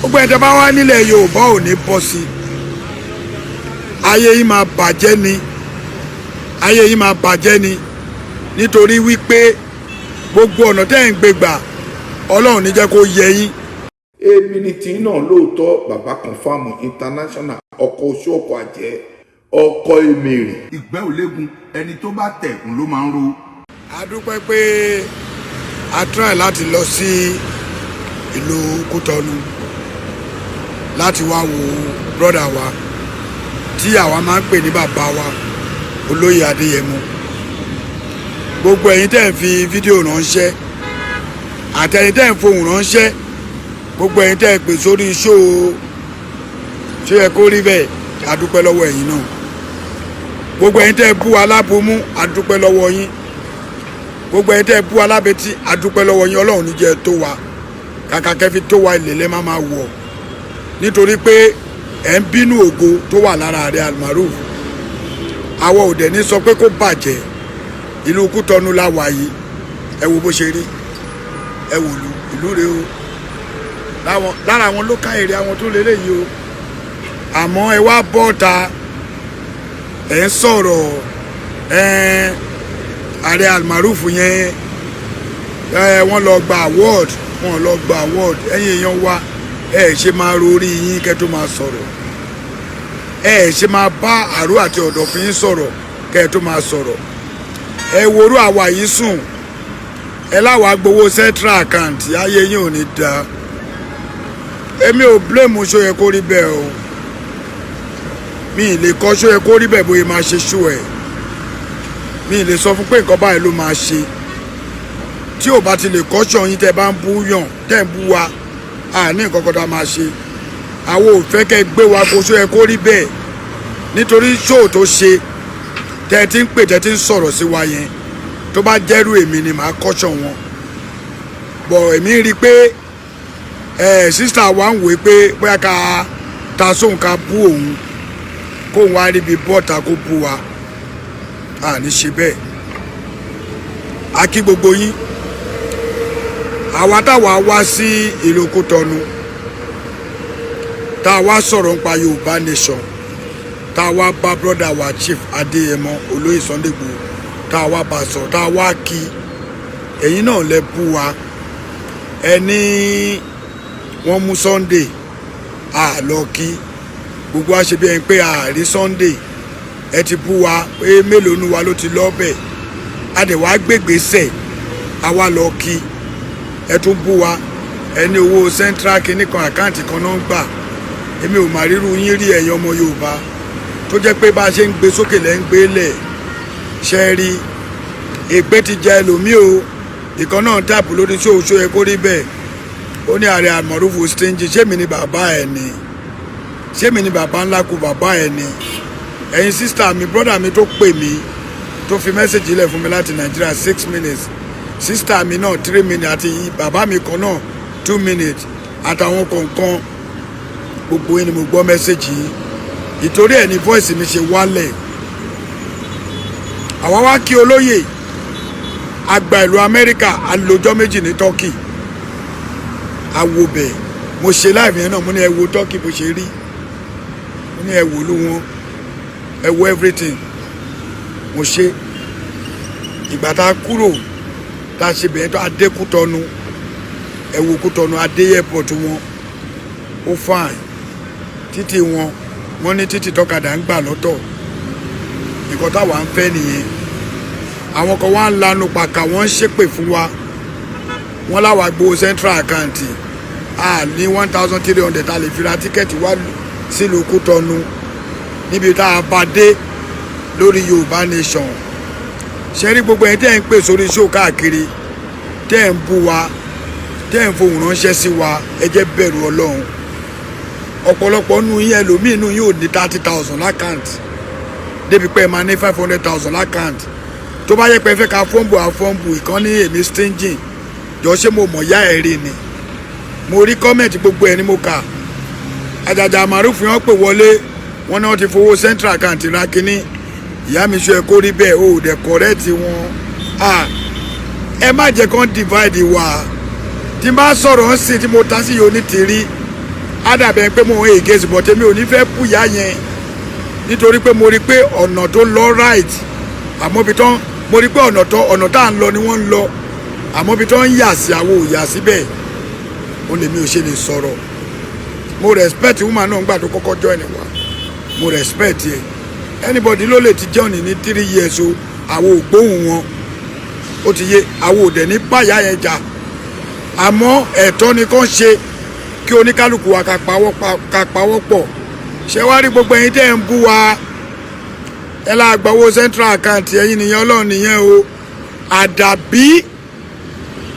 gbogbo ẹ̀dá bá wá nílẹ̀ Yorùbá ò ní bọ́ sí ayé yìí máa bàjẹ́ ni ayé yìí máa bàjẹ́ ni nítorí wípé gbogbo ọ̀nà tẹ́ ń gbé gbà Ọlọ́run ní jẹ́ kó yẹ yín. èmi ni tí náà lóòótọ́ bàbá confam international ọkọ̀ oṣù ọkọ̀ àjẹ́ ọkọ̀ èmèrè. ìgbẹ́ òlégun ẹni tó bá tẹ̀kùn ló máa ń ro. a dúpẹ́ pé a try láti lọ sí ìlú Kútọ́nù láti wá wo brọ́dà wa tí àwa máa ń pè ní bàbá wa olóyè Adéyẹmọ. gbogbo ẹ̀yin tẹ́ ń fi fídíò ránṣẹ́ àtẹ̀yin tẹ́ ń fohùn ránṣẹ́ gbogbo ẹ̀yin tẹ́ ń pè sórí ṣó ṣé ẹ kó rí bẹ́ẹ̀ a dúpẹ́ lọ́wọ́ ẹ̀yin náà. gbogbo ẹ̀yin tẹ́ bú alábòmú a dúpẹ́ lọ́wọ́ yín. gbogbo ẹ̀yin tẹ́ bú alábẹ́tí a dúpẹ́ lọ́wọ́ yín. Ọlọ́run ní jẹ́ tó wa kàkà kẹ́fi tó wa ìlẹ̀lẹ́ máa wọ̀ nítorí pé ẹ̀ ń bínú ògo tó wà lára Aare Almaroof. àwọn òdẹ̀ ní sọ pé kó bàjẹ́ ìlú Kútọ́nù la wà yìí ẹ wo bó ṣe rí ẹ wò ìlú rẹ o lára àwọn ló ká èrè àwọn tó lélẹ̀ yìí o àmọ́ ẹ wá bọ́ta ẹ ń sọ̀rọ̀ Aare Almaroof yẹn wọ́n lọ gba award wọ́n lọ gba award ẹ̀yin èèyàn wa ẹ ṣe máa rorí yín kẹ́ tó máa sọ̀rọ̀ ẹ ṣe máa bá àrò àti ọ̀dọ̀fín sọ̀rọ̀ kẹ́ tó máa sọ̀rọ̀ ẹ worú àwa yìí sùn ẹ láwa gbowó central account ayé yín ò ní da èmi ò blame ṣó yẹ kó rí bẹ́ẹ̀ o mi ì lè kọ́ ṣó yẹ kó rí bẹ́ẹ̀ bóyá máa ṣe ṣó ẹ̀ mi ì lè sọ fún pé nǹkan báyìí ló máa ṣe tí ò bá ti lè kọ́ ṣọ̀ yín tẹ́ bá ń bú yàn tẹ́ ń bú wa ní nǹkan kan tá a máa ṣe àwọn ò fẹ́ kẹ́ gbé wa kó ṣó yẹ kó rí bẹ́ẹ̀ nítorí ṣó tó ṣe tẹ́ ti ń pè tẹ́ ti ń sọ̀rọ̀ sí wa yẹn tó bá jẹ́rú èmi ni màá kọ́ṣọ̀ wọn bọ̀ èmi rí i pé sísítà wa ń wòó pé bóyá ká ta sóhun ká bú òun kóun wá ríbi bọ́ọ̀tà kó bú wa à ní ṣe bẹ́ẹ̀ a kí gbogbo yín àwa táwa wá sí ìlú Kútọ́nù tá a wá sọ̀rọ̀ nípa Yorùbá nation tá a wá bá brọ́dà wa Chief Adéyẹmọ olóyè Sunday Igboho tá a wá bá sọ tá a wá kí ẹ̀yin náà lẹ bú wa ẹni wọ́n mú Sunday a lọ kí gbogbo wa ṣe bí ẹni pé a rí Sunday ẹ ti bú wa pé mélòó nu wa ló ti lọ bẹ̀ a dẹ̀ wá gbégbèsè a wá lọ kí ẹ tún bú wa ẹni owó central kìnnìkan àkáǹtì kan náà ń gbà èmi ò mà ríru yín rí ẹ̀yin ọmọ Yorùbá tó jẹ́ pé bá a ṣe ń gbé sókè lẹ́ ń gbé lẹ̀ ṣe rí ègbé ti jẹ ẹlòmíì o ìkan náà tààpù lórí tí òṣò yẹ kó rí bẹ́ẹ̀ ó ní Aare Almaroof stingy ṣé mi ni bàbá ẹ̀ ni ṣé mi ni bàbá ńlá kú bàbá ẹ̀ ni ẹ̀yin sísítà mi brọ́dà mi tó pè mí tó fi mẹ́sẹ̀jì lẹ̀ fún mi láti Nàìjíríà 6 minutes sísítà mi náà 3 minutes àti bàbá mi kan náà 2 minutes àtàwọn kọ̀ọ̀kan gbogbo yín ni mo gbọ́ mẹ́sẹ̀jì yìí ìtorí ẹ̀ ní voice mi ṣe wálẹ̀ àwa wá kí olóyè àgbà ìlú Amẹ́ríkà alójọ́ méjì ní Turkey àwòbẹ̀ mo ṣe láìpẹ́ yẹn náà mo ní ẹ wo Turkey bó ṣe rí mo ní ẹ wò ló wọn ẹ wo everything mo ṣe ìgbà tá a kúrò tá a ṣe bẹ̀rẹ̀ tó adé Kútọ́nù ẹ wo Kútọ́nù adé airport wọn ó fine títì wọn ní títì tọ́kadà ń gbà lọ́tọ̀ nǹkan táwa ń fẹ́ nìyẹn àwọn kan wá ń lanu pàkà wọ́n ń ṣépè fún wa wọ́n láwa gbowó central account ní 1,300 a lè fi ra tíkẹ́ẹ̀tì wá sílùú Kútọ́nù níbi tá a bá dé lórí Yorùbá nation ṣe rí gbogbo ẹni tẹ́ ń pè sórí ṣó káàkiri tẹ́ ń bú wa tẹ́ ń fohùn ránṣẹ́ sí wa ẹ jẹ́ bẹ̀rù Ọlọ́run ọ̀pọ̀lọpọ̀ nù yín ẹlòmíì nù yín ò ní 30,000 lákàntì débi pé ẹ máa ní 500,000 lákàntì tó bá yẹ pé ẹ fẹ́ ká fọ́ǹbù àfọ́ǹbù ìkan ní èmi stingy jọ ṣé mo mọ̀ yá ẹ̀ rí ni mo rí kọ́mẹ̀ntì gbogbo ẹ̀ ni mo kà àjàjà Almaroof yẹn pè wọlé wọn náà ti fowó central account ra kínní ìyá mi sọ ẹ kó rí bẹ́ẹ̀ o dẹ̀ correct wọn ẹ má jẹ́ kán divide wa tí n bá sọ̀rọ̀ ń sìn tí mo ta sí yóò ní tìrí á dàbẹ̀ pé mo ń ègèsì bọ̀ tèmi ò ní fẹ́ bùyà yẹn nítorí pé mo rí pé ọ̀nà tó lọ right àmọ́ bí tán mo rí pé ọ̀nà tá à ń lọ ni wọ́n ń lọ àmọ́ bí tán ń yà sí àwọn òyà síbẹ̀ ó lè mi ò ṣe lè sọ̀rọ̀ mo respect woman náà gbà tó kọ́kọ́ join wa mo respect yẹ anybody ló lè ti join ní 3 years o àwọn ògbóhùn wọn ó ti yé àwọn òdẹ ní báyà yẹn jà àmọ́ ẹ̀tọ́ ni kàn ṣe kí oníkálukú wa ká pawọ́ pọ̀ ṣé wá rí gbogbo ẹ̀yin tẹ́ ń bú wa ẹ lá gbowó central account ẹ̀yin nìyẹn ọlọ́run nìyẹn o àdàbí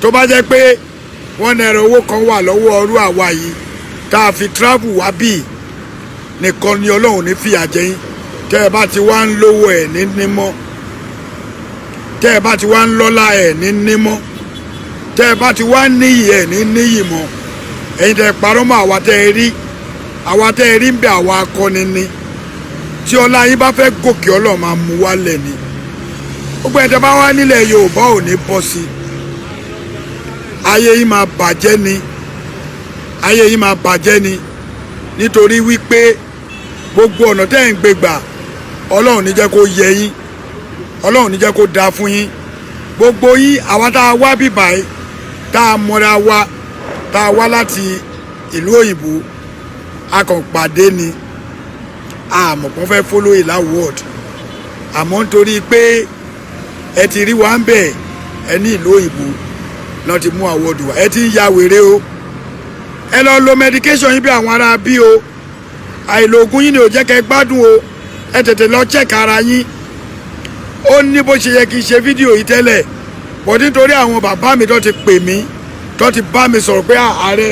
tó bá jẹ́ pé wọ́n náírà owó kan wà lọ́wọ́ ọrú àwa yìí tá a fi travel wá bíi nìkan ni ọlọ́run ní fìyà jẹ yín tẹ́ ẹ bá ti wá ń lówó ẹ̀ ní nímọ́ tẹ́ ẹ bá ti wá ń lọ́lá ẹ̀ ní nímọ́ tẹ́ ẹ bá ti wá ń níyì ẹ̀ ní níyì mọ́ ẹ̀yin tẹ́ ẹ parọ́ mọ́ àwa tẹ́ ẹ rí ń bẹ àwa akọni ni tí ọlá yín bá fẹ́ gòkè ọlọ́run máa mú wálẹ̀ ni gbogbo ẹ̀ tẹ́ bá wá nílẹ̀ Yorùbá ò ní bọ́ sí ayé yín máa bàjẹ́ ni ayé yín máa bàjẹ́ ni nítorí wípé gbogbo ọ̀nà tẹ́ ń gbé gbà ọlọ́run ní jẹ́ kó yẹ yín ọlọ́run ní jẹ́ kó dáa fún yín gbogbo yín àwa tá a wá bíbà yìí tá a mọ́ra wa tá a wá láti ìlú òyìnbó a kàn pàdé ni àmọ́ kàn fẹ́ follow ìlà world àmọ́ nítorí pé ẹ ti rí wa ń bẹ̀ ẹ ní ìlú òyìnbó náà ti mú àwọ̀dù wa ẹ ti ń ya wèrè o ẹ lọ lo medication yín bí àwọn ará bí o àìlòògùn yín ni ò jẹ́ kẹ́ gbádùn o ẹ tètè lọ check ara yín ó ní bó ṣe yẹ kí n ṣe fídíò yìí tẹ́lẹ̀ bọ̀ nítorí àwọn bàbá mi tó ti pè mí tó ti bá mi sọ̀rọ̀ pé ààrẹ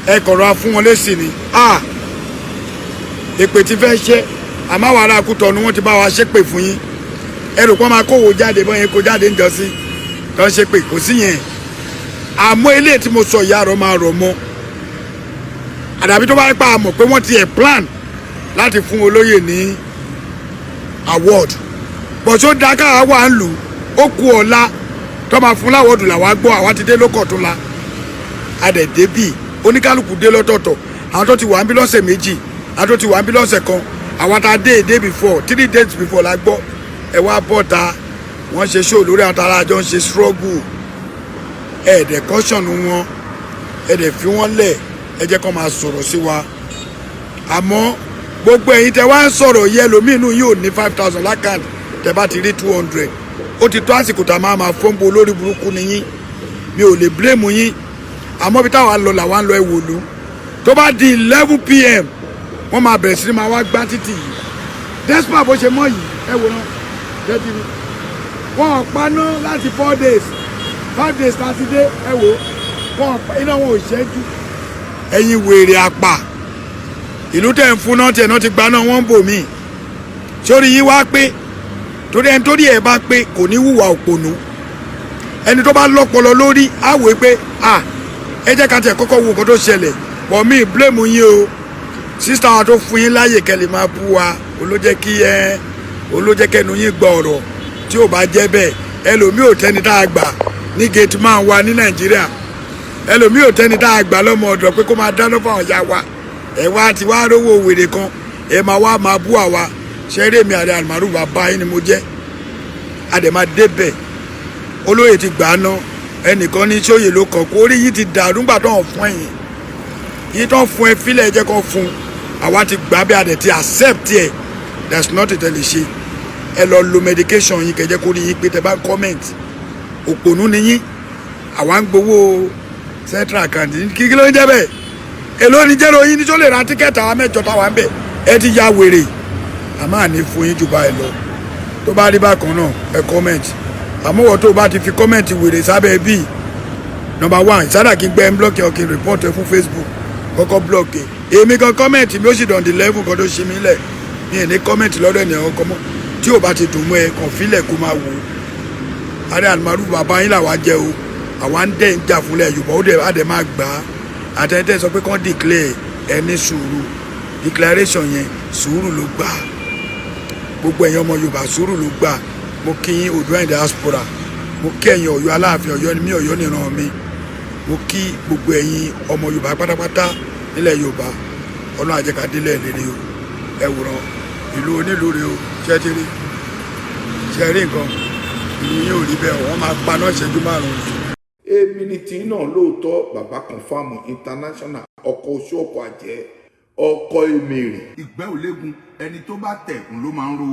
ẹ kọ̀rọ̀ fún wọn lésì ni èpè ti fẹ́ ṣe àmọ́ àwọn ará Kútọ̀ ni wọ́n ti bá wa ṣépè fún yín ẹ rò pé wọ́n máa kówó jáde bọ́ yẹn kó jáde ń jọ sí tó ń ṣépè kò sí yẹn àmọ́ ilé tí mo sọ ìyá rẹ̀ máa rọ̀ mọ́ àdàbí tó bá pa àmọ̀ pé wọ́n ti ẹ̀ plan láti fún olóyè ní award bọ̀ṣọ́ dáká wà ń lù ó kú ọ̀la tó máa fún láwọ́dù làwa gbọ́ àwa ti dé lókọ̀ tó la adẹ̀dẹ́ bíi oníkálukú dé lọ́tọ̀ọ̀tọ̀ àwọn tó ti wà ń bí lọ́sẹ̀ méjì àwọn tó ti wà ń bí lọ́sẹ̀ kan àwọn tá a dé èdè before 3 days before la gbọ́ ẹ wá bọ́ta wọ́n ṣe show lórí àwọn tààrà àjọ ń ṣe struggle ẹ̀ẹ́dẹ̀ caution wọn ẹ̀ẹ́dẹ̀ fi wọ́n lẹ̀ ẹ jẹ́ kó máa sọ̀rọ̀ sí wa àmọ́ gbogbo ẹ̀yin tẹ́ wá ń sọ̀rọ̀ yẹ lómìnú yóò ní 5,000 lákàtà tẹ́ bá ti rí 200 ó ti tó àsìkò tá a máa fọ́nbó olórí burúkú ni yín mi ò lè blame yín àmọ́ bí táwa lọ làwa ń lọ ẹ̀wòlú tó bá di 11 PM wọ́n máa bẹ̀rẹ̀ sí ni máa wá gbá títì yìí despa bó ṣe mọ́ yìí ẹ wò náà jẹ́bi ni wọ́n paná láti 4 days 5 days láti dé ẹ wò wọ́n iná wọn ò ṣẹ́jú ẹ̀yin wèrè àpà ìlú tẹ̀ ń fún náà tiẹ̀ náà ti gba náà wọ́n ń bò mí sórí yín wá pé torí ẹni torí ẹ̀ bá pé kò ní hùwà òpònú ẹni tó bá lọ́pọlọ lórí á wò pé ẹ jẹ́ ká tiẹ̀ kọ́kọ́ wo nǹkan tó ṣẹlẹ̀ pọ̀ mí blame yín o sísá wa tó fún yín láàyè kẹ́lẹ́ máa bú wa olójẹ́ kẹ́nu yín gbọ́ ọ̀rọ̀ tí ò bá jẹ́ bẹ́ẹ̀ ẹlòmíì ò tẹ́ni tá a gbà ní gate man wa ní Nàìjíríà ẹlòmíì ò tẹ́ni tá a gbà lọ́mọ ọ̀dọ̀ pé kó máa dáná fáwọn ìyá wa ẹ wá ti wá rówó wèrè kan ẹ máa wá máa bú àwa ṣeré mi Aare Almaroof bàbá yín ni mo jẹ́ àdèmá débẹ̀ olóyè ti gbà á ná ẹnìkan ní sóyè ló kàn kó orí yìí ti dàrú nígbà tó ń fún ẹ̀yìn yìí tó ń fún ẹ fílẹ̀ jẹ́ kó fún àwa ti gbà bí adẹ̀ ti accept ẹ̀ that's not it ẹ lè ṣe ẹ lọ lo medication yín kẹjẹ kó rí yín pé tẹ bá comment òpònú ni yín àwa ń gbowó central account kí ló ń jẹ́ bẹ́ẹ̀ èló ni jẹ́rọ yín ní tó lè ra tíkẹ́ẹ̀tì àwọn mẹ́jọ táwa ń bẹ̀ ẹ ti ya wèrè àmọ́ àní fún yín jù báyìí lọ tó bá rí bákan náà ẹ comment àmọ́ wọ́n tó bá ti fi comment wèrè sábẹ́ bíi number 1 ìsádà kí n gbẹ́ ń blọ́ọ̀kì ọ̀kì report ẹ fún Facebook kọ́kọ́ blọ́ọ̀kì èmi kan comment mi ó sì dàn di level kan tó ṣe mí lẹ̀ ní ẹ̀ ní comment lọ́dọ̀ ènìyàn ọkọ mọ́ tí ò bá ti dùn mọ́ ẹ kàn fílẹ̀ kó máa wò ó Aare Almaroof bàbá yín làwa jẹ́ o àwa ń dẹ̀ ń jà fúnlẹ̀ Yorùbá ó dẹ̀ á dẹ̀ máa gbà á àtẹ̀tẹ̀ sọ pé kàn declare ẹni sùúrù declaration yẹn sùúrù ló gbà gbogbo ẹ̀yin ọmọ Yorùbá sùúrù ló gbà mo kí yín Oòduà diaspora mo kí ẹ̀yin Ọ̀yọ́ Aláàfin Ọ̀yọ́ ni mí Ọ̀yọ́ nìran mi mo kí gbogbo ẹ̀yin ọmọ Yorùbá pátápátá nílẹ̀ Yorùbá ọ̀nà àjẹkàdélẹ̀ lére o ẹ̀wòrán ìlú onílùú rẹ o ṣẹ́tírí ṣẹ́rí nǹkan ìlú yín ò rí bẹ́ẹ̀ wọ́n máa paná ìṣẹ́jú márùn-ún. èmi ni tí náà lóòótọ́ bàbá confam international ọkọ̀ oṣù ọkọ̀ àjẹ́ ọkọ̀ èmèrè ìgbẹ́ òlégun ẹni tó bá tẹ̀ ń ló máa ń ro